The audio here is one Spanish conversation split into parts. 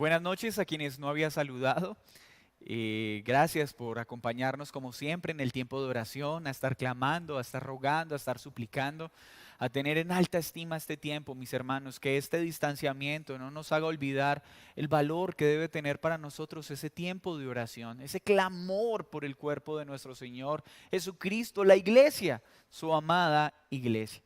Buenas noches a quienes no había saludado. Gracias por acompañarnos como siempre en el tiempo de oración, a estar clamando, a estar rogando, a estar suplicando, a tener en alta estima este tiempo, mis hermanos, que este distanciamiento no nos haga olvidar el valor que debe tener para nosotros ese tiempo de oración, ese clamor por el cuerpo de nuestro Señor Jesucristo, la iglesia, su amada iglesia.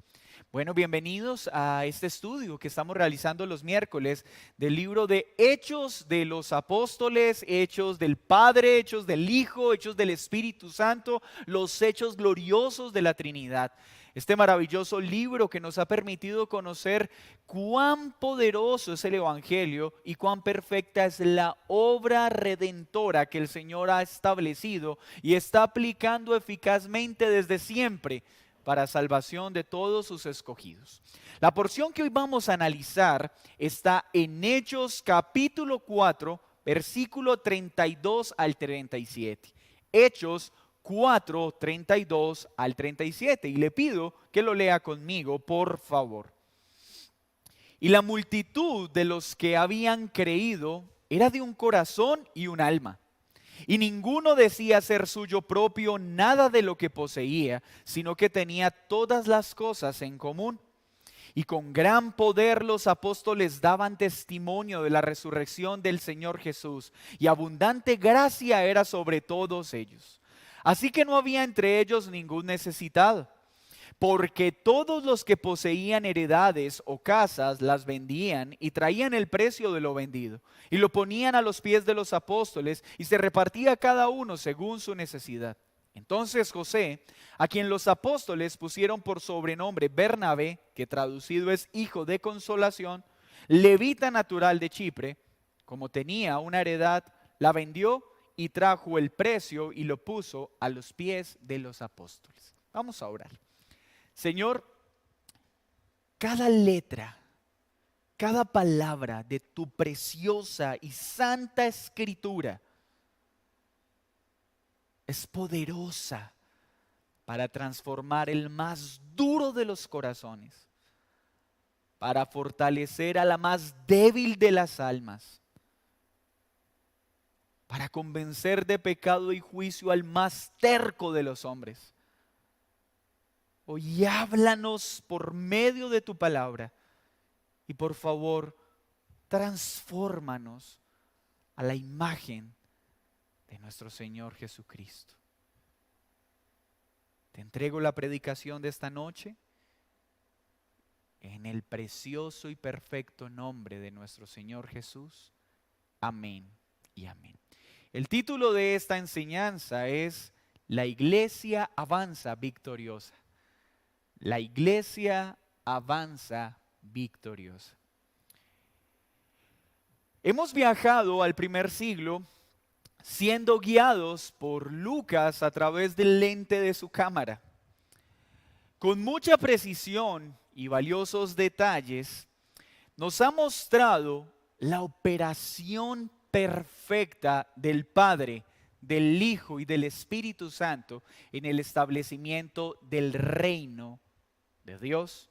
Bueno, bienvenidos a este estudio que estamos realizando los miércoles del libro de Hechos de los Apóstoles, Hechos del Padre, Hechos del Hijo, Hechos del Espíritu Santo, los hechos gloriosos de la Trinidad. Este maravilloso libro que nos ha permitido conocer cuán poderoso es el Evangelio y cuán perfecta es la obra redentora que el Señor ha establecido y está aplicando eficazmente desde siempre para salvación de todos sus escogidos. La porción que hoy vamos a analizar está en Hechos capítulo 4, versículo 32 al 37. Hechos 4, 32 al 37. Y le pido que lo lea conmigo, por favor. Y la multitud de los que habían creído era de un corazón y un alma. Y ninguno decía ser suyo propio nada de lo que poseía, sino que tenía todas las cosas en común. Y con gran poder los apóstoles daban testimonio de la resurrección del Señor Jesús, y abundante gracia era sobre todos ellos. Así que no había entre ellos ningún necesitado, porque todos los que poseían heredades o casas las vendían y traían el precio de lo vendido y lo ponían a los pies de los apóstoles y se repartía cada uno según su necesidad. Entonces José, a quien los apóstoles pusieron por sobrenombre Bernabé, que traducido es hijo de consolación, levita natural de Chipre, como tenía una heredad, la vendió y trajo el precio y lo puso a los pies de los apóstoles. Vamos a orar. Señor, cada letra, cada palabra de tu preciosa y santa escritura es poderosa para transformar el más duro de los corazones, para fortalecer a la más débil de las almas, para convencer de pecado y juicio al más terco de los hombres. Hoy háblanos por medio de tu palabra y por favor, transfórmanos a la imagen de nuestro Señor Jesucristo. Te entrego la predicación de esta noche en el precioso y perfecto nombre de nuestro Señor Jesús. Amén y amén. El título de esta enseñanza es La Iglesia avanza victoriosa. La iglesia avanza victoriosa. Hemos viajado al primer siglo siendo guiados por Lucas a través del lente de su cámara. Con mucha precisión y valiosos detalles, nos ha mostrado la operación perfecta del Padre, del Hijo y del Espíritu Santo en el establecimiento del reino de Dios,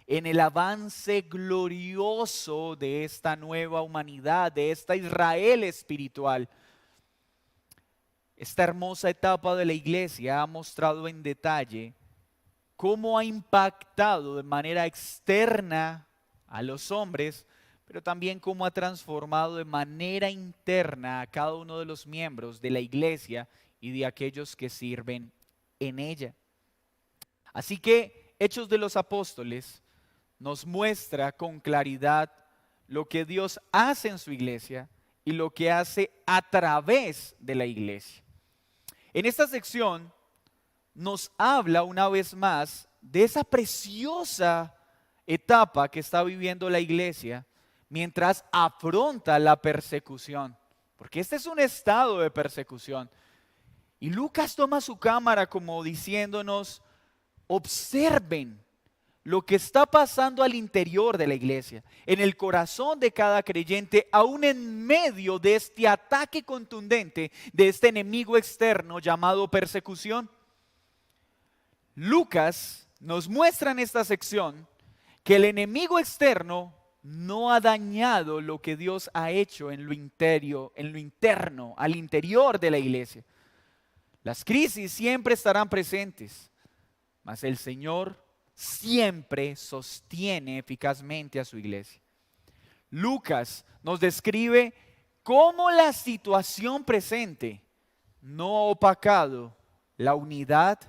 en el avance glorioso de esta nueva humanidad, de esta Israel espiritual. Esta hermosa etapa de la iglesia ha mostrado en detalle cómo ha impactado de manera externa a los hombres, pero también cómo ha transformado de manera interna a cada uno de los miembros de la iglesia y de aquellos que sirven en ella. Así que Hechos de los Apóstoles nos muestra con claridad lo que Dios hace en su iglesia y lo que hace a través de la iglesia. En esta sección nos habla una vez más de esa preciosa etapa que está viviendo la iglesia mientras afronta la persecución, porque este es un estado de persecución. Y Lucas toma su cámara como diciéndonos: observen lo que está pasando al interior de la iglesia, en el corazón de cada creyente, aún en medio de este ataque contundente de este enemigo externo llamado persecución. Lucas nos muestra en esta sección que el enemigo externo no ha dañado lo que Dios ha hecho en lo interno, al interior de la iglesia. Las crisis siempre estarán presentes, mas el Señor siempre sostiene eficazmente a su iglesia. Lucas nos describe cómo la situación presente no ha opacado la unidad,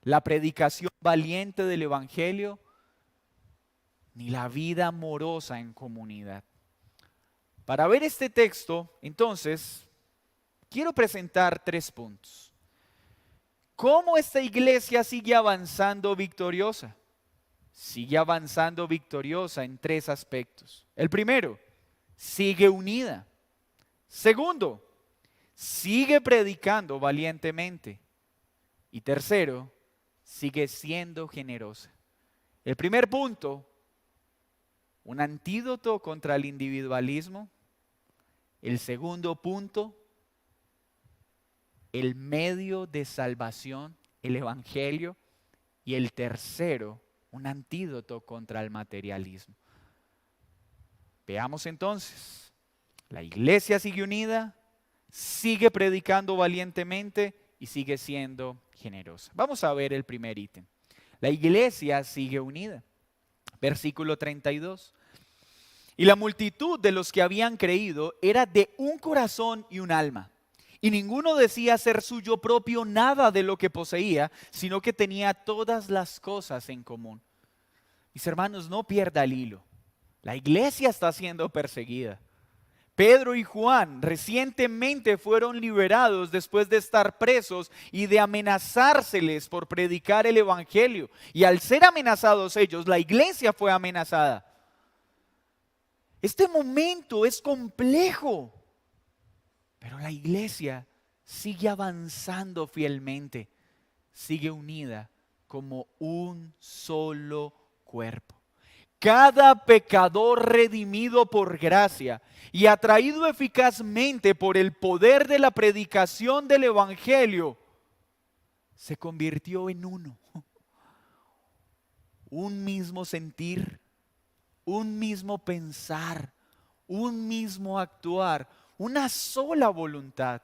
la predicación valiente del Evangelio, ni la vida amorosa en comunidad. Para ver este texto, entonces, quiero presentar 3 puntos. ¿Cómo esta iglesia sigue avanzando victoriosa? Sigue avanzando victoriosa en 3 aspectos. El primero, sigue unida. Segundo, sigue predicando valientemente. Y tercero, sigue siendo generosa. El primer punto, un antídoto contra el individualismo. El segundo punto, el medio de salvación, el evangelio. Y el tercero, un antídoto contra el materialismo. Veamos entonces, la iglesia sigue unida, sigue predicando valientemente y sigue siendo generosa. Vamos a ver el primer ítem. La iglesia sigue unida. Versículo 32. Y la multitud de los que habían creído era de un corazón y un alma. Y ninguno decía ser suyo propio nada de lo que poseía, sino que tenía todas las cosas en común. Mis hermanos, no pierda el hilo. La iglesia está siendo perseguida. Pedro y Juan recientemente fueron liberados después de estar presos y de amenazárseles por predicar el evangelio. Y al ser amenazados ellos, la iglesia fue amenazada. Este momento es complejo, pero la iglesia sigue avanzando fielmente, sigue unida como un solo cuerpo. Cada pecador redimido por gracia y atraído eficazmente por el poder de la predicación del evangelio, se convirtió en uno. Un mismo sentir, un mismo pensar, un mismo actuar, una sola voluntad.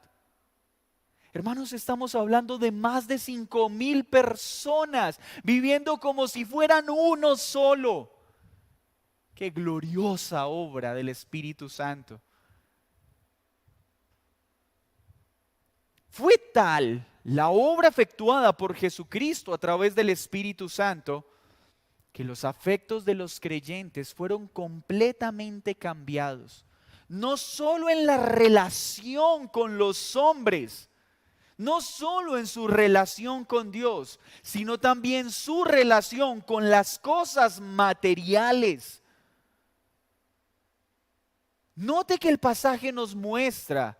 Hermanos, estamos hablando de más de 5,000 personas viviendo como si fueran uno solo. Qué gloriosa obra del Espíritu Santo. Fue tal la obra efectuada por Jesucristo a través del Espíritu Santo que los afectos de los creyentes fueron completamente cambiados. No solo en la relación con los hombres, no solo en su relación con Dios, sino también su relación con las cosas materiales. Note que el pasaje nos muestra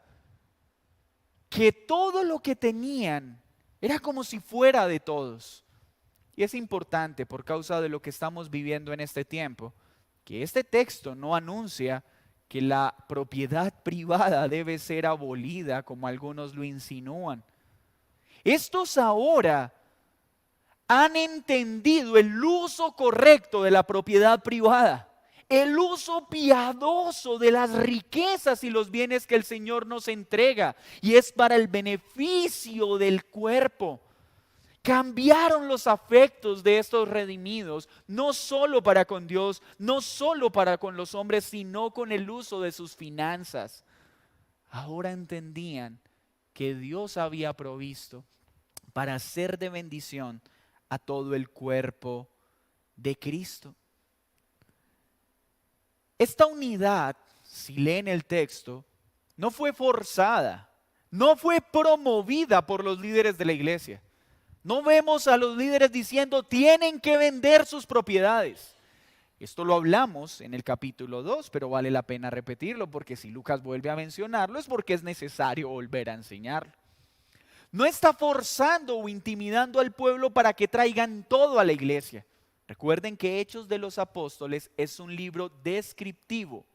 que todo lo que tenían era como si fuera de todos. Y es importante por causa de lo que estamos viviendo en este tiempo, que este texto no anuncia que la propiedad privada debe ser abolida como algunos lo insinúan. Estos ahora han entendido el uso correcto de la propiedad privada. El uso piadoso de las riquezas y los bienes que el Señor nos entrega, y es para el beneficio del cuerpo. Cambiaron los afectos de estos redimidos, no solo para con Dios, no solo para con los hombres, sino con el uso de sus finanzas. Ahora entendían que Dios había provisto para ser de bendición a todo el cuerpo de Cristo. Esta unidad, si leen el texto, no fue forzada, no fue promovida por los líderes de la iglesia. No vemos a los líderes diciendo tienen que vender sus propiedades. Esto lo hablamos en el capítulo 2, pero vale la pena repetirlo porque si Lucas vuelve a mencionarlo es porque es necesario volver a enseñarlo. No está forzando o intimidando al pueblo para que traigan todo a la iglesia. Recuerden que Hechos de los Apóstoles es un libro descriptivo.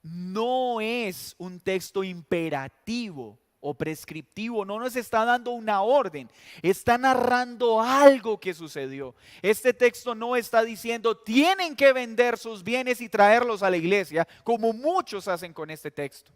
No es un texto imperativo o prescriptivo, no nos está dando una orden, está narrando algo que sucedió. Este texto no está diciendo tienen que vender sus bienes y traerlos a la iglesia, como muchos hacen con este texto.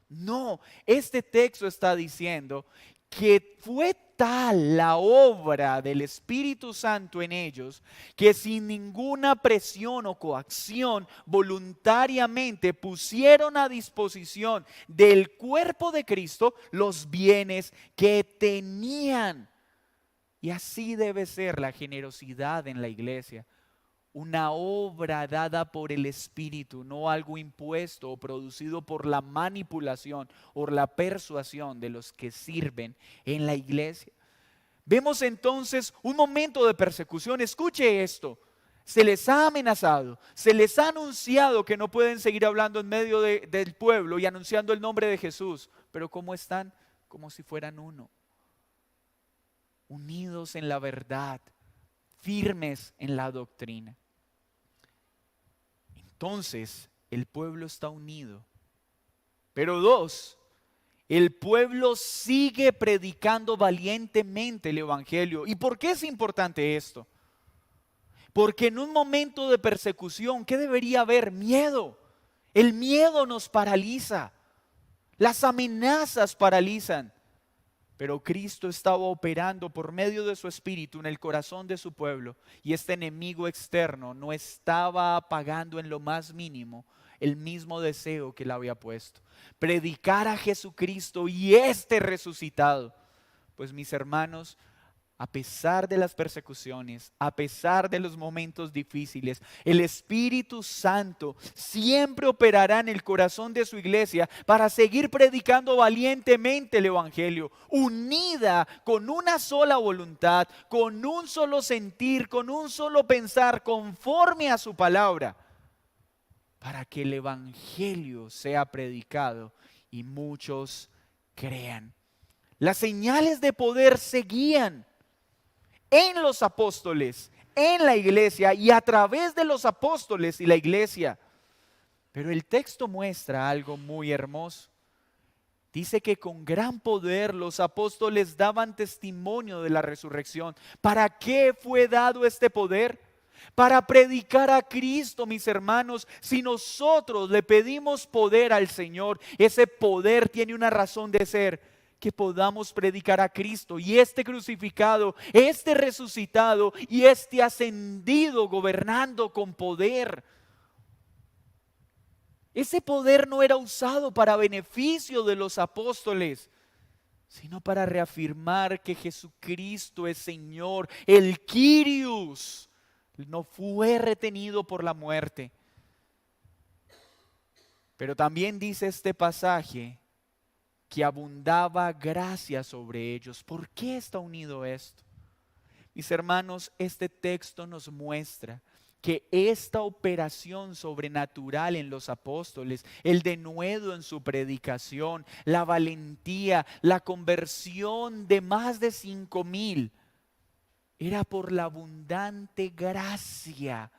No, este texto está diciendo que fue tal la obra del Espíritu Santo en ellos que sin ninguna presión o coacción voluntariamente pusieron a disposición del cuerpo de Cristo los bienes que tenían. Y así debe ser la generosidad en la iglesia. Una obra dada por el Espíritu, no algo impuesto o producido por la manipulación o la persuasión de los que sirven en la iglesia. Vemos entonces un momento de persecución. Escuche esto. Se les ha amenazado, se les ha anunciado que no pueden seguir hablando en medio del pueblo y anunciando el nombre de Jesús. Pero ¿cómo están? Como si fueran uno. Unidos en la verdad, firmes en la doctrina. Entonces, el pueblo está unido. Pero dos, el pueblo sigue predicando valientemente el evangelio. ¿Y por qué es importante esto? Porque en un momento de persecución, ¿qué debería haber? Miedo. El miedo nos paraliza. Las amenazas paralizan. Pero Cristo estaba operando por medio de su Espíritu en el corazón de su pueblo, y este enemigo externo no estaba apagando en lo más mínimo el mismo deseo que le había puesto: predicar a Jesucristo y este resucitado. Pues mis hermanos, a pesar de las persecuciones, a pesar de los momentos difíciles, el Espíritu Santo siempre operará en el corazón de su iglesia para seguir predicando valientemente el evangelio, unida con una sola voluntad, con un solo sentir, con un solo pensar, conforme a su palabra, para que el evangelio sea predicado y muchos crean. Las señales de poder seguían en los apóstoles, en la iglesia y a través de los apóstoles y la iglesia. Pero el texto muestra algo muy hermoso. Dice que con gran poder los apóstoles daban testimonio de la resurrección. ¿Para qué fue dado este poder? Para predicar a Cristo, mis hermanos. Si nosotros le pedimos poder al Señor, ese poder tiene una razón de ser: que podamos predicar a Cristo y este crucificado, este resucitado y este ascendido gobernando con poder. Ese poder no era usado para beneficio de los apóstoles, sino para reafirmar que Jesucristo es Señor. El Kyrios no fue retenido por la muerte. Pero también dice este pasaje que abundaba gracia sobre ellos. ¿Por qué está unido esto? Mis hermanos, este texto nos muestra que esta operación sobrenatural en los apóstoles, el denuedo en su predicación, la valentía, la conversión de más de 5,000, era por la abundante gracia.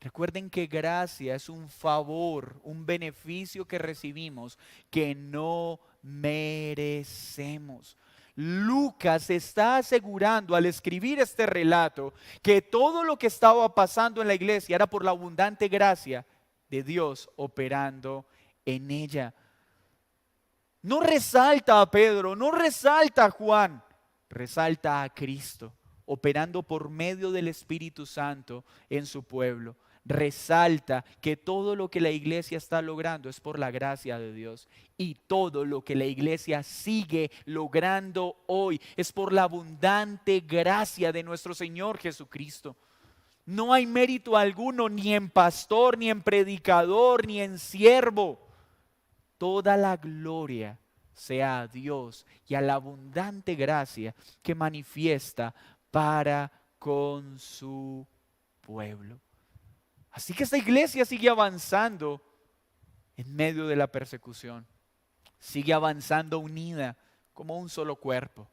Recuerden que gracia es un favor, un beneficio que recibimos que no merecemos. Lucas está asegurando al escribir este relato que todo lo que estaba pasando en la iglesia era por la abundante gracia de Dios operando en ella. No resalta a Pedro, no resalta a Juan, resalta a Cristo operando por medio del Espíritu Santo en su pueblo. Resalta que todo lo que la iglesia está logrando es por la gracia de Dios, y todo lo que la iglesia sigue logrando hoy es por la abundante gracia de nuestro Señor Jesucristo. No hay mérito alguno ni en pastor, ni en predicador, ni en siervo. Toda la gloria sea a Dios y a la abundante gracia que manifiesta para con su pueblo. Así que esta iglesia sigue avanzando en medio de la persecución. Sigue avanzando unida como un solo cuerpo.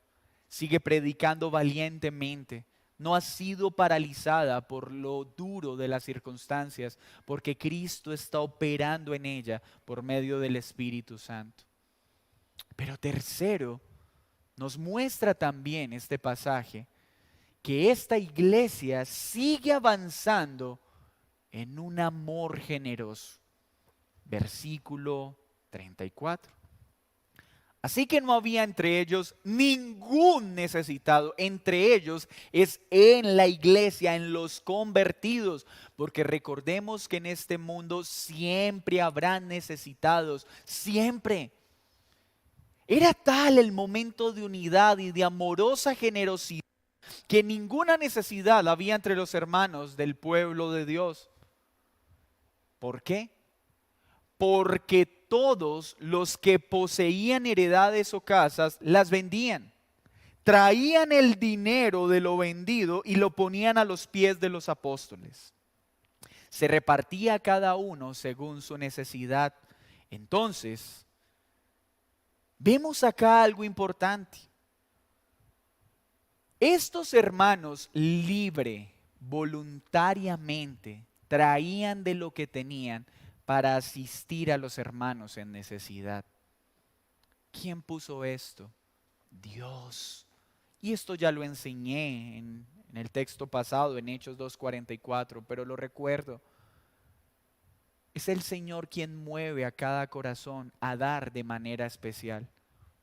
Sigue predicando valientemente. No ha sido paralizada por lo duro de las circunstancias, porque Cristo está operando en ella por medio del Espíritu Santo. Pero tercero, nos muestra también este pasaje que esta iglesia sigue avanzando en un amor generoso. Versículo 34. Así que no había entre ellos ningún necesitado. Entre ellos es en la iglesia, en los convertidos. Porque recordemos que en este mundo siempre habrán necesitados. Siempre. Era tal el momento de unidad y de amorosa generosidad que ninguna necesidad había entre los hermanos del pueblo de Dios. ¿Por qué? Porque todos los que poseían heredades o casas las vendían. Traían el dinero de lo vendido y lo ponían a los pies de los apóstoles. Se repartía cada uno según su necesidad. Entonces, vemos acá algo importante. Estos hermanos voluntariamente, traían de lo que tenían para asistir a los hermanos en necesidad. ¿Quién puso esto? Dios. Y esto ya lo enseñé en el texto pasado, en Hechos 2:44, pero lo recuerdo. Es el Señor quien mueve a cada corazón a dar de manera especial.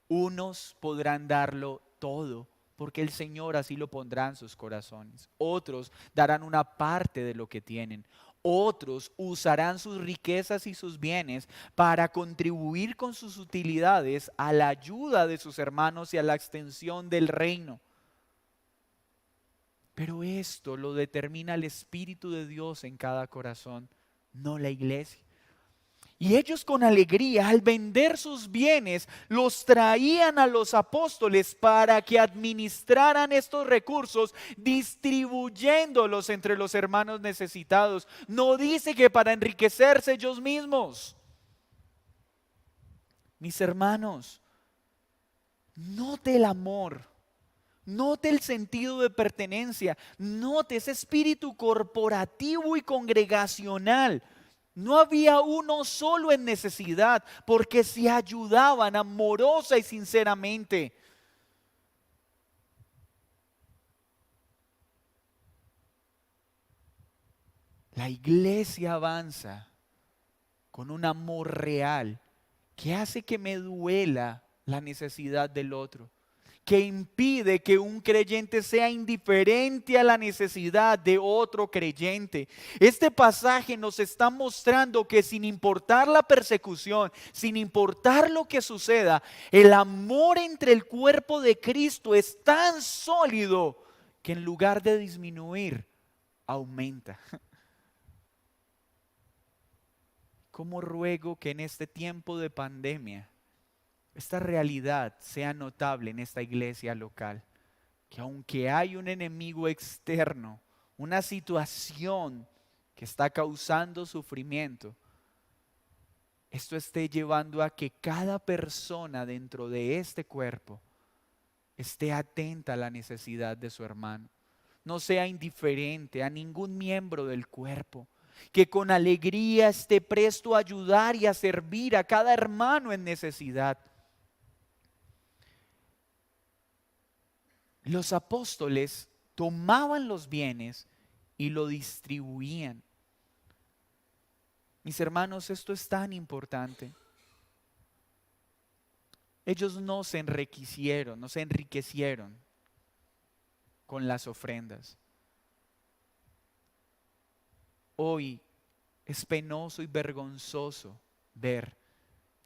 Unos podrán darlo todo, porque el Señor así lo pondrá en sus corazones. Otros darán una parte de lo que tienen. Otros usarán sus riquezas y sus bienes para contribuir con sus utilidades a la ayuda de sus hermanos y a la extensión del reino. Pero esto lo determina el Espíritu de Dios en cada corazón, no la iglesia. Y ellos con alegría, al vender sus bienes, los traían a los apóstoles para que administraran estos recursos, distribuyéndolos entre los hermanos necesitados. No dice que para enriquecerse ellos mismos. Mis hermanos, note el amor, note el sentido de pertenencia, note ese espíritu corporativo y congregacional. No había uno solo en necesidad, porque se ayudaban amorosa y sinceramente. La iglesia avanza con un amor real que hace que me duela la necesidad del otro, que impide que un creyente sea indiferente a la necesidad de otro creyente. Este pasaje nos está mostrando que sin importar la persecución, sin importar lo que suceda, el amor entre el cuerpo de Cristo es tan sólido que en lugar de disminuir, aumenta. ¿Cómo ruego que en este tiempo de pandemia esta realidad sea notable en esta iglesia local? Que aunque hay un enemigo externo, una situación que está causando sufrimiento, esto esté llevando a que cada persona dentro de este cuerpo esté atenta a la necesidad de su hermano. No sea indiferente a ningún miembro del cuerpo, que con alegría esté presto a ayudar y a servir a cada hermano en necesidad. Los apóstoles tomaban los bienes y lo distribuían. Mis hermanos, esto es tan importante. Ellos no se enriquecieron con las ofrendas. Hoy es penoso y vergonzoso ver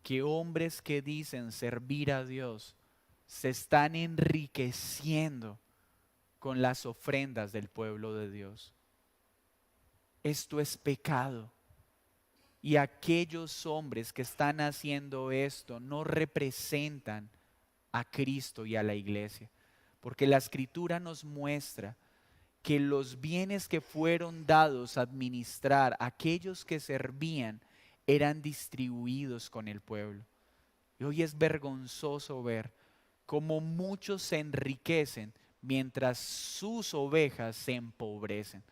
que hombres que dicen servir a Dios se están enriqueciendo con las ofrendas del pueblo de Dios. Esto es pecado. Y aquellos hombres que están haciendo esto no representan a Cristo y a la iglesia. Porque la Escritura nos muestra que los bienes que fueron dados a administrar a aquellos que servían eran distribuidos con el pueblo. Y hoy es vergonzoso ver cómo muchos se enriquecen mientras sus ovejas se empobrecen.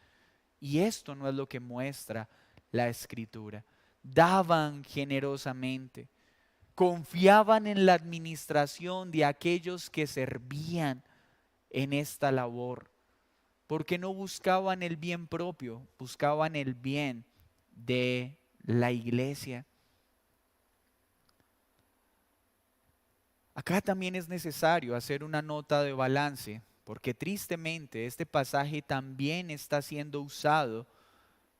Y esto no es lo que muestra la Escritura. Daban generosamente. confiaban en la administración de aquellos que servían en esta labor, porque no buscaban el bien propio, buscaban el bien de la iglesia. Acá también es necesario hacer una nota de balance, porque tristemente este pasaje también está siendo usado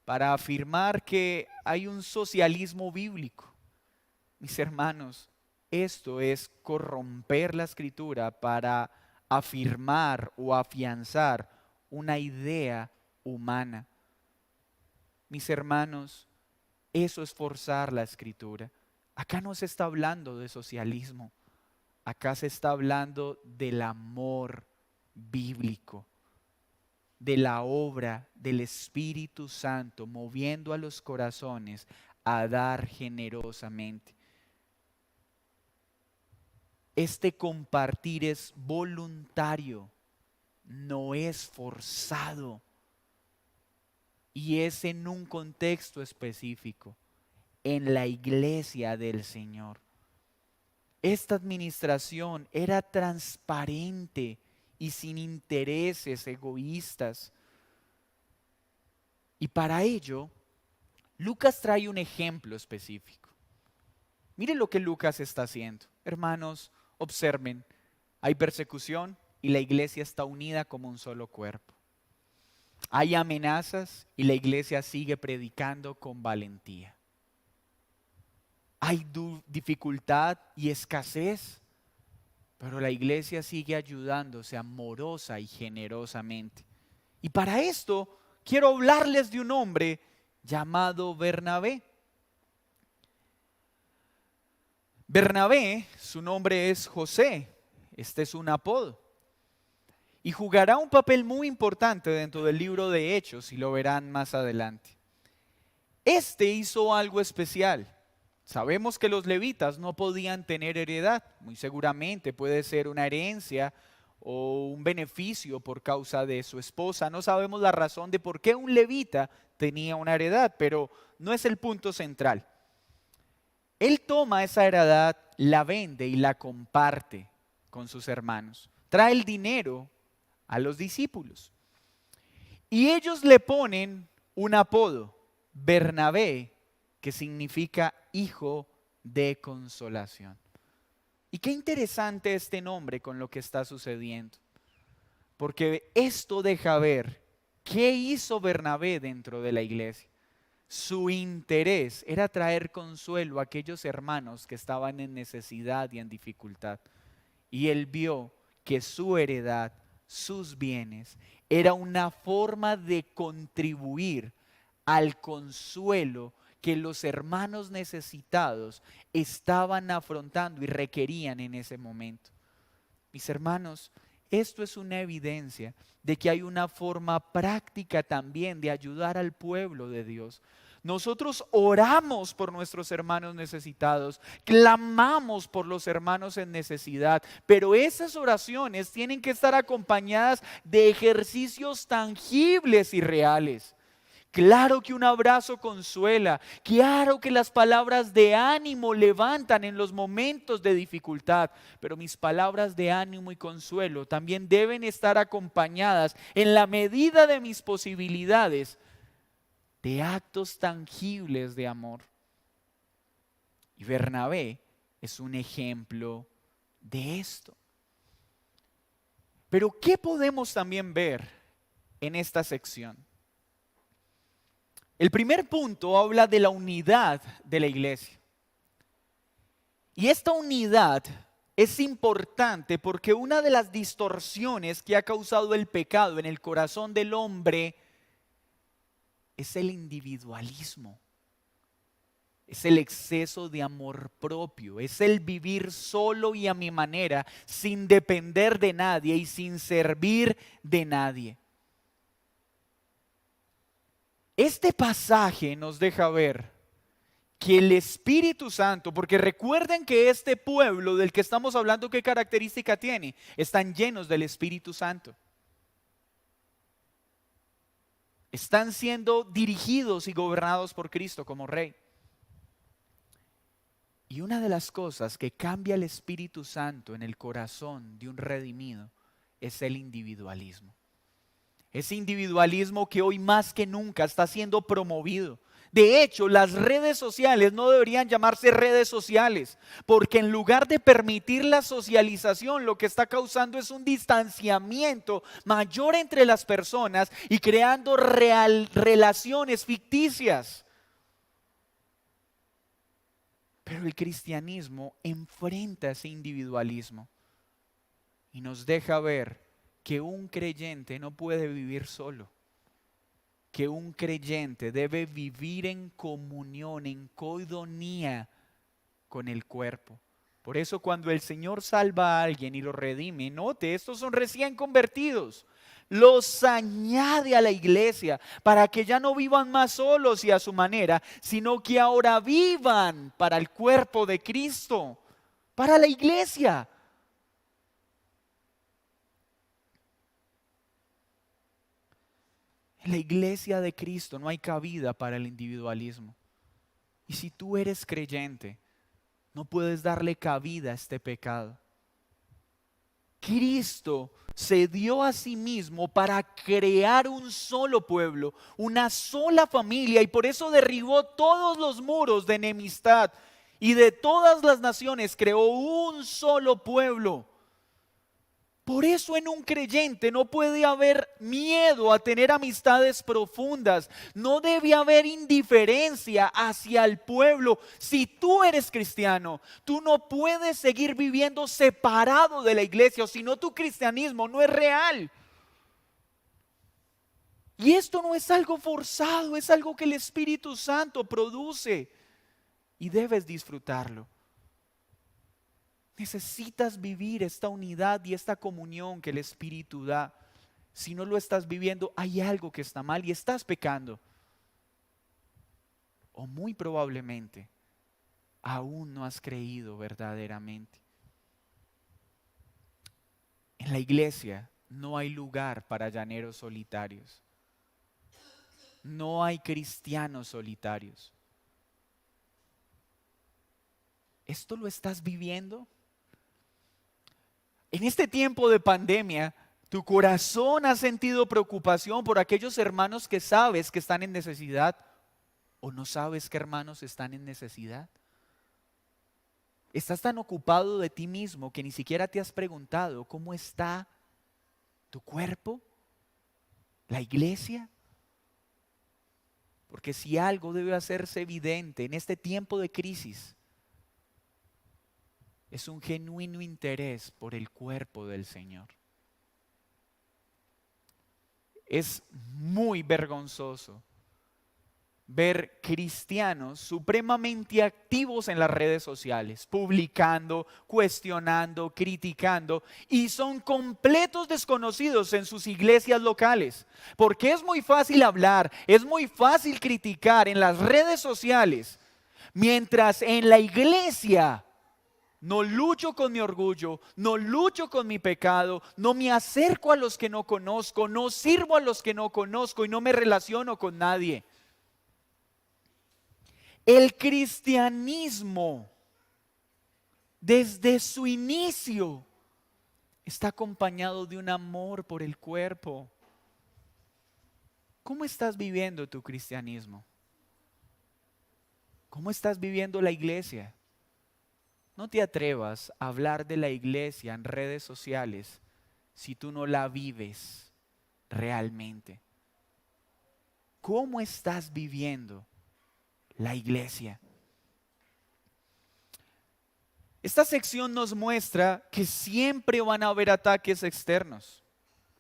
para afirmar que hay un socialismo bíblico. Mis hermanos, esto es corromper la escritura para afirmar o afianzar una idea humana. Mis hermanos, eso es forzar la escritura. Acá no se está hablando de socialismo. Acá se está hablando del amor bíblico, de la obra del Espíritu Santo moviendo a los corazones a dar generosamente. Este compartir es voluntario, no es forzado y es en un contexto específico, en la iglesia del Señor. Esta administración era transparente y sin intereses egoístas. Y para ello, Lucas trae un ejemplo específico. Miren lo que Lucas está haciendo. Hermanos, observen, hay persecución y la iglesia está unida como un solo cuerpo. Hay amenazas y la iglesia sigue predicando con valentía. Hay dificultad y escasez, pero la iglesia sigue ayudándose amorosa y generosamente. Y para esto quiero hablarles de un hombre llamado Bernabé. Bernabé, su nombre es José, este es un apodo. Y jugará un papel muy importante dentro del libro de Hechos y lo verán más adelante. Este hizo algo especial. Sabemos que los levitas no podían tener heredad, muy seguramente puede ser una herencia o un beneficio por causa de su esposa. No sabemos la razón de por qué un levita tenía una heredad, pero no es el punto central. Él toma esa heredad, la vende y la comparte con sus hermanos. Trae el dinero a los discípulos. Y ellos le ponen un apodo, Bernabé, que significa hijo de consolación. Y qué interesante este nombre con lo que está sucediendo. Porque esto deja ver qué hizo Bernabé dentro de la iglesia. Su interés era traer consuelo a aquellos hermanos que estaban en necesidad y en dificultad. Y él vio que su heredad, sus bienes, era una forma de contribuir al consuelo que los hermanos necesitados estaban afrontando y requerían en ese momento. Mis hermanos, esto es una evidencia de que hay una forma práctica también de ayudar al pueblo de Dios. Nosotros oramos por nuestros hermanos necesitados, clamamos por los hermanos en necesidad, pero esas oraciones tienen que estar acompañadas de ejercicios tangibles y reales. Claro que un abrazo consuela, claro que las palabras de ánimo levantan en los momentos de dificultad, pero mis palabras de ánimo y consuelo también deben estar acompañadas en la medida de mis posibilidades de actos tangibles de amor. Y Bernabé es un ejemplo de esto. Pero ¿qué podemos también ver en esta sección? El primer punto habla de la unidad de la iglesia. Y esta unidad es importante porque una de las distorsiones que ha causado el pecado en el corazón del hombre es el individualismo. Es el exceso de amor propio, es el vivir solo y a mi manera, sin depender de nadie y sin servir de nadie. Este pasaje nos deja ver que el Espíritu Santo, porque recuerden que este pueblo del que estamos hablando, ¿qué característica tiene? Están llenos del Espíritu Santo. Están siendo dirigidos y gobernados por Cristo como Rey. Y una de las cosas que cambia el Espíritu Santo en el corazón de un redimido es el individualismo. Ese individualismo que hoy más que nunca está siendo promovido. De hecho, las redes sociales no deberían llamarse redes sociales, porque en lugar de permitir la socialización, lo que está causando es un distanciamiento mayor entre las personas y creando relaciones ficticias. Pero el cristianismo enfrenta ese individualismo y nos deja ver que un creyente no puede vivir solo, que un creyente debe vivir en comunión, en coidonía con el cuerpo. Por eso cuando el Señor salva a alguien y lo redime, note, estos son recién convertidos, los añade a la iglesia para que ya no vivan más solos y a su manera, sino que ahora vivan para el cuerpo de Cristo, para la iglesia. En la iglesia de Cristo no hay cabida para el individualismo. Y si tú eres creyente, no puedes darle cabida a este pecado. Cristo se dio a sí mismo para crear un solo pueblo, una sola familia, y por eso derribó todos los muros de enemistad y de todas las naciones creó un solo pueblo. Por eso en un creyente no puede haber miedo a tener amistades profundas, no debe haber indiferencia hacia el pueblo. Si tú eres cristiano, tú no puedes seguir viviendo separado de la iglesia, o si no, tu cristianismo no es real. Y esto no es algo forzado, es algo que el Espíritu Santo produce y debes disfrutarlo. Necesitas vivir esta unidad y esta comunión que el Espíritu da. Si no lo estás viviendo, hay algo que está mal y estás pecando. O muy probablemente, aún no has creído verdaderamente. En la iglesia no hay lugar para llaneros solitarios. No hay cristianos solitarios. ¿Esto lo estás viviendo? En este tiempo de pandemia, ¿tu corazón ha sentido preocupación por aquellos hermanos que sabes que están en necesidad o no sabes qué hermanos están en necesidad? ¿Estás tan ocupado de ti mismo que ni siquiera te has preguntado cómo está tu cuerpo, la iglesia? Porque si algo debe hacerse evidente en este tiempo de crisis, es un genuino interés por el cuerpo del Señor. Es muy vergonzoso ver cristianos supremamente activos en las redes sociales, publicando, cuestionando, criticando, y son completos desconocidos en sus iglesias locales. Porque es muy fácil hablar, es muy fácil criticar en las redes sociales, mientras en la iglesia no lucho con mi orgullo, no lucho con mi pecado, no me acerco a los que no conozco, no sirvo a los que no conozco y no me relaciono con nadie. El cristianismo, desde su inicio, está acompañado de un amor por el cuerpo. ¿Cómo estás viviendo tu cristianismo? ¿Cómo estás viviendo la iglesia? No te atrevas a hablar de la iglesia en redes sociales si tú no la vives realmente. ¿Cómo estás viviendo la iglesia? Esta sección nos muestra que siempre van a haber ataques externos.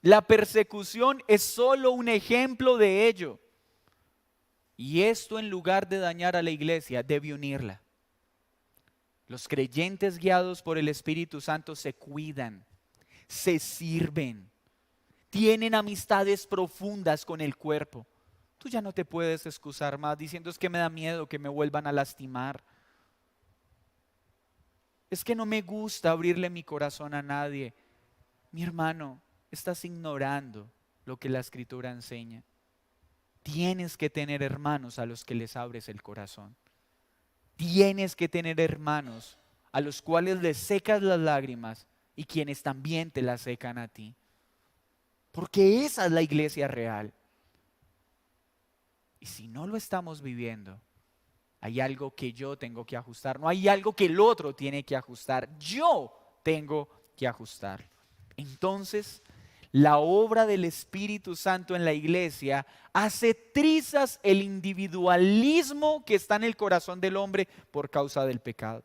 La persecución es solo un ejemplo de ello. Y esto, en lugar de dañar a la iglesia, debe unirla. Los creyentes guiados por el Espíritu Santo se cuidan, se sirven, tienen amistades profundas con el cuerpo. Tú ya no te puedes excusar más diciendo: es que me da miedo que me vuelvan a lastimar. Es que no me gusta abrirle mi corazón a nadie. Mi hermano, estás ignorando lo que la Escritura enseña. Tienes que tener hermanos a los que les abres el corazón. Tienes que tener hermanos a los cuales les secas las lágrimas y quienes también te las secan a ti. Porque esa es la iglesia real. Y si no lo estamos viviendo, hay algo que yo tengo que ajustar. No hay algo que el otro tiene que ajustar. Yo tengo que ajustar. Entonces, la obra del Espíritu Santo en la iglesia hace trizas el individualismo que está en el corazón del hombre por causa del pecado.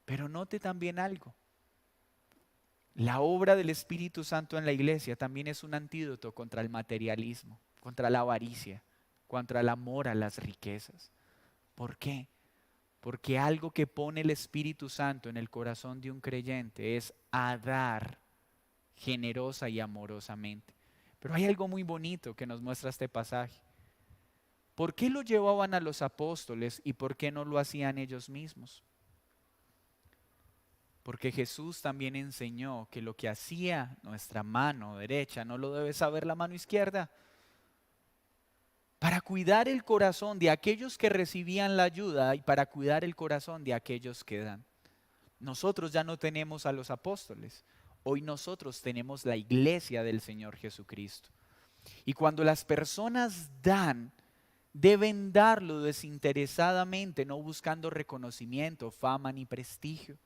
Pero note también algo. La obra del Espíritu Santo en la iglesia también es un antídoto contra el materialismo, contra la avaricia, contra el amor a las riquezas. ¿Por qué? Porque algo que pone el Espíritu Santo en el corazón de un creyente es a dar generosa y amorosamente. Pero hay algo muy bonito que nos muestra este pasaje. ¿Por qué lo llevaban a los apóstoles y por qué no lo hacían ellos mismos? Porque Jesús también enseñó que lo que hacía nuestra mano derecha no lo debe saber la mano izquierda. Para cuidar el corazón de aquellos que recibían la ayuda y para cuidar el corazón de aquellos que dan. Nosotros ya no tenemos a los apóstoles. Hoy nosotros tenemos la iglesia del Señor Jesucristo. Y cuando las personas dan, deben darlo desinteresadamente, no buscando reconocimiento, fama ni prestigio.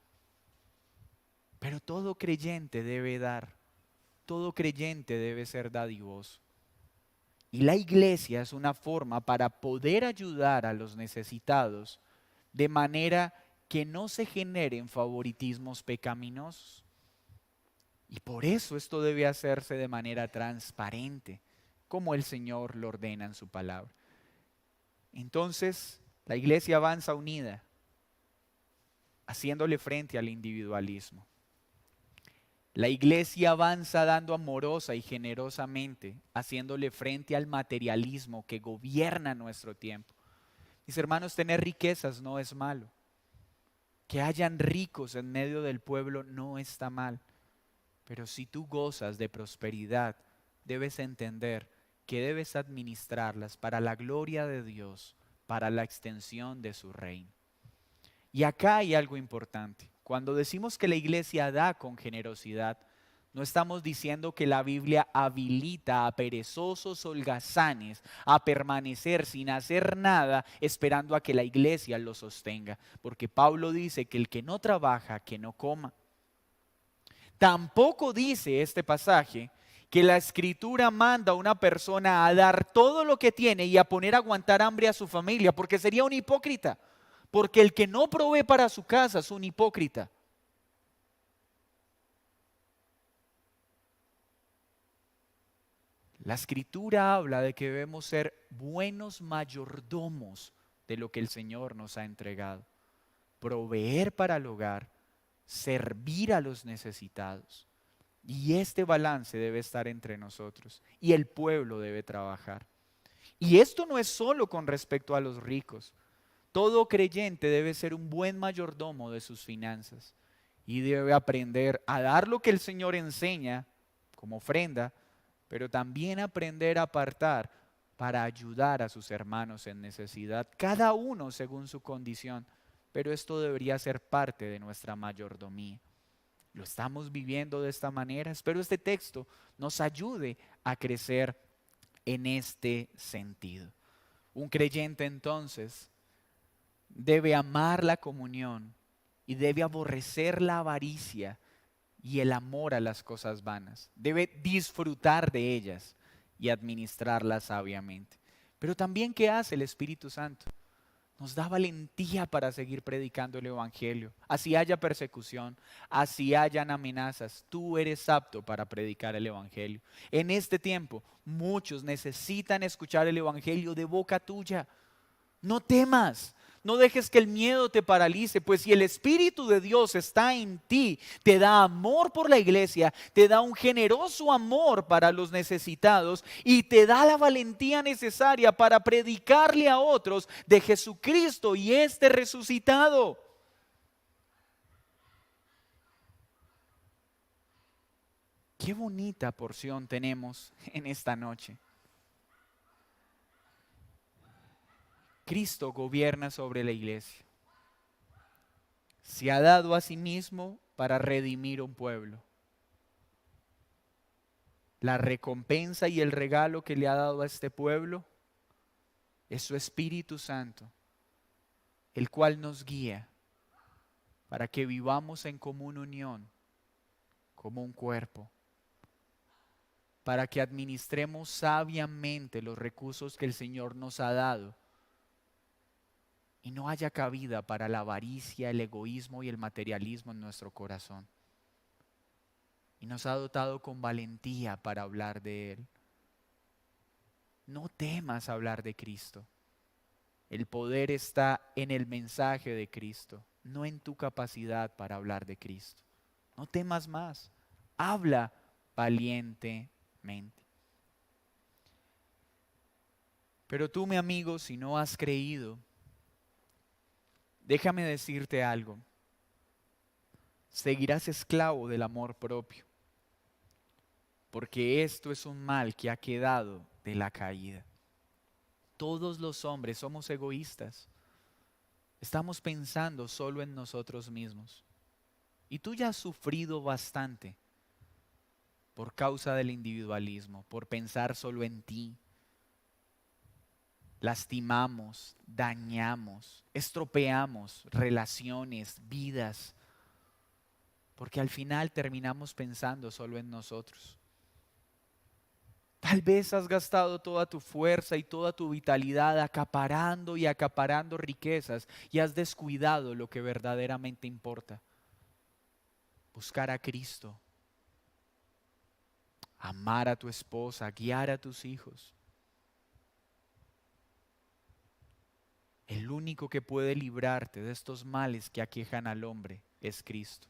Pero todo creyente debe dar, todo creyente debe ser dadivoso. Y la iglesia es una forma para poder ayudar a los necesitados de manera que no se generen favoritismos pecaminosos. Y por eso esto debe hacerse de manera transparente, como el Señor lo ordena en su palabra. Entonces, la iglesia avanza unida, haciéndole frente al individualismo. La iglesia avanza dando amorosa y generosamente, haciéndole frente al materialismo que gobierna nuestro tiempo. Mis hermanos, tener riquezas no es malo. Que hayan ricos en medio del pueblo no está mal. Pero si tú gozas de prosperidad, debes entender que debes administrarlas para la gloria de Dios, para la extensión de su reino. Y acá hay algo importante. Cuando decimos que la iglesia da con generosidad, no estamos diciendo que la Biblia habilita a perezosos holgazanes a permanecer sin hacer nada esperando a que la iglesia los sostenga. Porque Pablo dice que el que no trabaja, que no coma. Tampoco dice este pasaje que la escritura manda a una persona a dar todo lo que tiene y a poner a aguantar hambre a su familia, porque sería un hipócrita. Porque el que no provee para su casa es un hipócrita. La escritura habla de que debemos ser buenos mayordomos de lo que el Señor nos ha entregado. Proveer para el hogar, servir a los necesitados. Y este balance debe estar entre nosotros. Y el pueblo debe trabajar. Y esto no es solo con respecto a los ricos. Todo creyente debe ser un buen mayordomo de sus finanzas y debe aprender a dar lo que el Señor enseña como ofrenda, pero también aprender a apartar para ayudar a sus hermanos en necesidad, cada uno según su condición. Pero esto debería ser parte de nuestra mayordomía. ¿Lo estamos viviendo de esta manera? Espero este texto nos ayude a crecer en este sentido. Un creyente entonces debe amar la comunión y debe aborrecer la avaricia y el amor a las cosas vanas. Debe disfrutar de ellas y administrarlas sabiamente. Pero también, ¿qué hace el Espíritu Santo? Nos da valentía para seguir predicando el Evangelio. Así haya persecución, así hayan amenazas, tú eres apto para predicar el Evangelio. En este tiempo, muchos necesitan escuchar el Evangelio de boca tuya. No temas, no dejes que el miedo te paralice, pues si el Espíritu de Dios está en ti, te da amor por la iglesia, te da un generoso amor para los necesitados y te da la valentía necesaria para predicarle a otros de Jesucristo y este resucitado. Qué bonita porción tenemos en esta noche. Cristo gobierna sobre la iglesia. se ha dado a sí mismo para redimir un pueblo. La recompensa y el regalo que le ha dado a este pueblo es su Espíritu Santo, el cual nos guía para que vivamos en común unión, como un cuerpo, para que administremos sabiamente los recursos que el Señor nos ha dado y no haya cabida para la avaricia, el egoísmo y el materialismo en nuestro corazón. Y nos ha dotado con valentía para hablar de Él. No temas hablar de Cristo. El poder está en el mensaje de Cristo, no en tu capacidad para hablar de Cristo. No temas más. Habla valientemente. Pero tú, mi amigo, si no has creído, déjame decirte algo. Seguirás esclavo del amor propio, porque esto es un mal que ha quedado de la caída. Todos los hombres somos egoístas. Estamos pensando solo en nosotros mismos. Y tú ya has sufrido bastante por causa del individualismo, por pensar solo en ti. Lastimamos, dañamos, estropeamos relaciones, vidas, porque al final terminamos pensando solo en nosotros. Tal vez has gastado toda tu fuerza y toda tu vitalidad acaparando y acaparando riquezas y has descuidado lo que verdaderamente importa. Buscar a Cristo, amar a tu esposa, guiar a tus hijos. El único que puede librarte de estos males que aquejan al hombre es Cristo.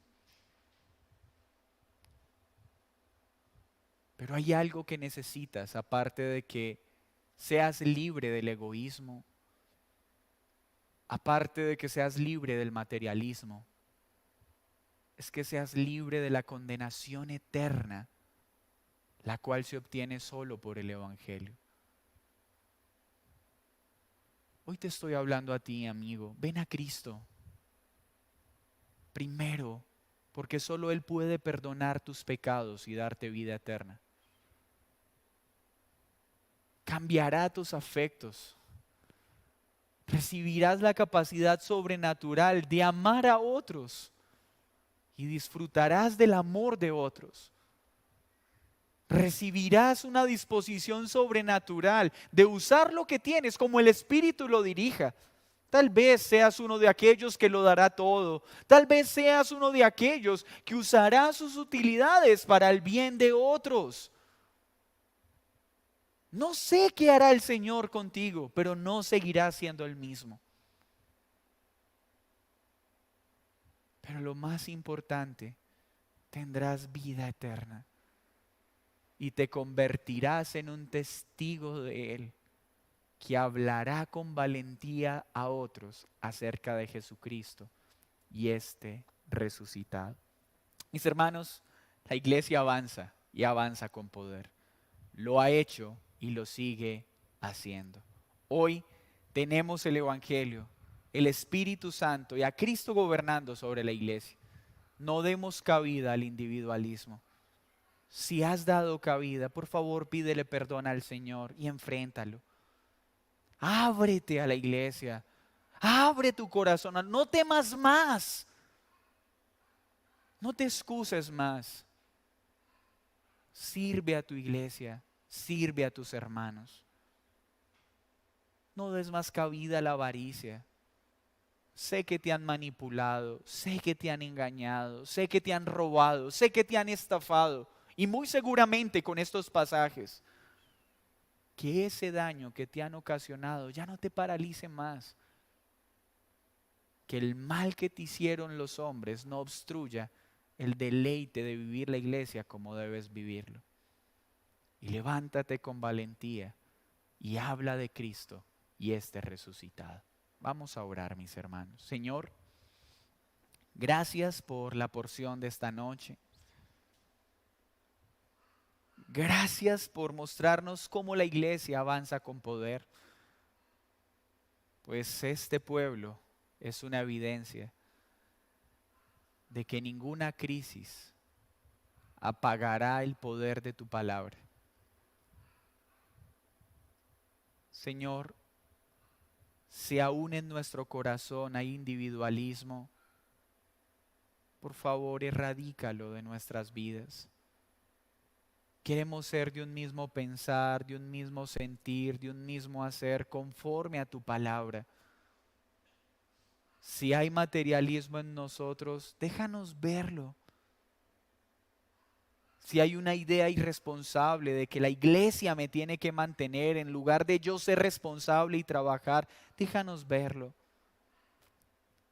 Pero hay algo que necesitas, aparte de que seas libre del egoísmo, aparte de que seas libre del materialismo, es que seas libre de la condenación eterna, la cual se obtiene solo por el Evangelio. Hoy te estoy hablando a ti, amigo. Ven a Cristo. Primero, porque solo Él puede perdonar tus pecados y darte vida eterna. Cambiará tus afectos. Recibirás la capacidad sobrenatural de amar a otros y disfrutarás del amor de otros. Recibirás una disposición sobrenatural de usar lo que tienes como el Espíritu lo dirija. Tal vez seas uno de aquellos que lo dará todo. Tal vez seas uno de aquellos que usará sus utilidades para el bien de otros. No sé qué hará el Señor contigo, pero no seguirá siendo el mismo. Pero lo más importante, tendrás vida eterna y te convertirás en un testigo de Él, que hablará con valentía a otros acerca de Jesucristo y este resucitado. Mis hermanos, la iglesia avanza y avanza con poder. Lo ha hecho y lo sigue haciendo. Hoy tenemos el Evangelio, el Espíritu Santo y a Cristo gobernando sobre la iglesia. No demos cabida al individualismo. Si has dado cabida, por favor pídele perdón al Señor y enfréntalo. Ábrete a la iglesia. Abre tu corazón. No temas más. No te excuses más. Sirve a tu iglesia. Sirve a tus hermanos. No des más cabida a la avaricia. Sé que te han manipulado. Sé que te han engañado. Sé que te han robado. Sé que te han estafado. Y muy seguramente con estos pasajes, que ese daño que te han ocasionado ya no te paralice más. Que el mal que te hicieron los hombres no obstruya el deleite de vivir la iglesia como debes vivirlo. Y levántate con valentía y habla de Cristo y este resucitado. Vamos a orar, mis hermanos. Señor, gracias por la porción de esta noche. Gracias por mostrarnos cómo la iglesia avanza con poder. Pues este pueblo es una evidencia de que ninguna crisis apagará el poder de tu palabra. Señor, si aún en nuestro corazón hay individualismo, por favor, erradícalo de nuestras vidas. Queremos ser de un mismo pensar, de un mismo sentir, de un mismo hacer, conforme a tu palabra. Si hay materialismo en nosotros, déjanos verlo. Si hay una idea irresponsable de que la iglesia me tiene que mantener en lugar de yo ser responsable y trabajar, déjanos verlo.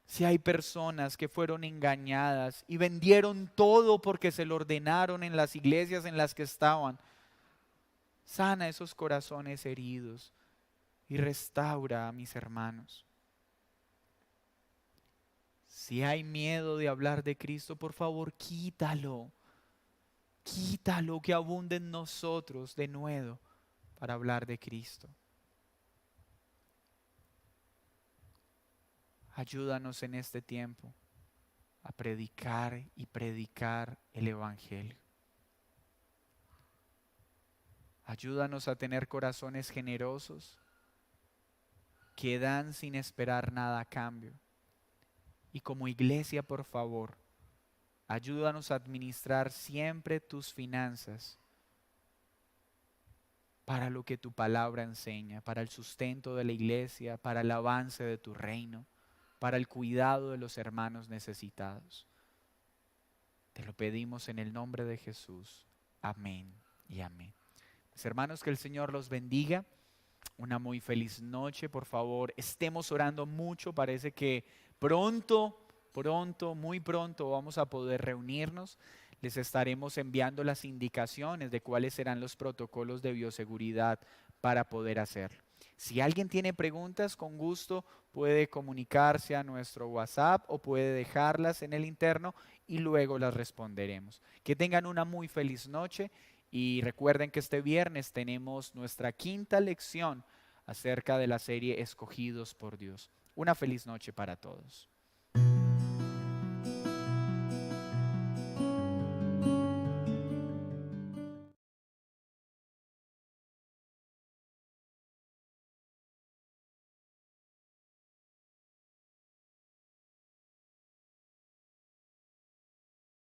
Si hay personas que fueron engañadas y vendieron todo porque se lo ordenaron en las iglesias en las que estaban, sana esos corazones heridos y restaura a mis hermanos. Si hay miedo de hablar de Cristo, por favor, quítalo. Quítalo, que abunde en nosotros de nuevo para hablar de Cristo. Ayúdanos en este tiempo a predicar y predicar el Evangelio. Ayúdanos a tener corazones generosos que dan sin esperar nada a cambio. Y como iglesia, por favor, ayúdanos a administrar siempre tus finanzas para lo que tu palabra enseña, para el sustento de la iglesia, para el avance de tu reino, para el cuidado de los hermanos necesitados. Te lo pedimos en el nombre de Jesús. Amén y amén. Mis hermanos, que el Señor los bendiga. Una muy feliz noche. Por favor, estemos orando mucho. Parece que pronto, muy pronto vamos a poder reunirnos. Les estaremos enviando las indicaciones de cuáles serán los protocolos de bioseguridad para poder hacerlo. Si alguien tiene preguntas, con gusto puede comunicarse a nuestro WhatsApp o puede dejarlas en el interno y luego las responderemos. Que tengan una muy feliz noche y recuerden que este viernes tenemos nuestra quinta lección acerca de la serie Escogidos por Dios. Una feliz noche para todos.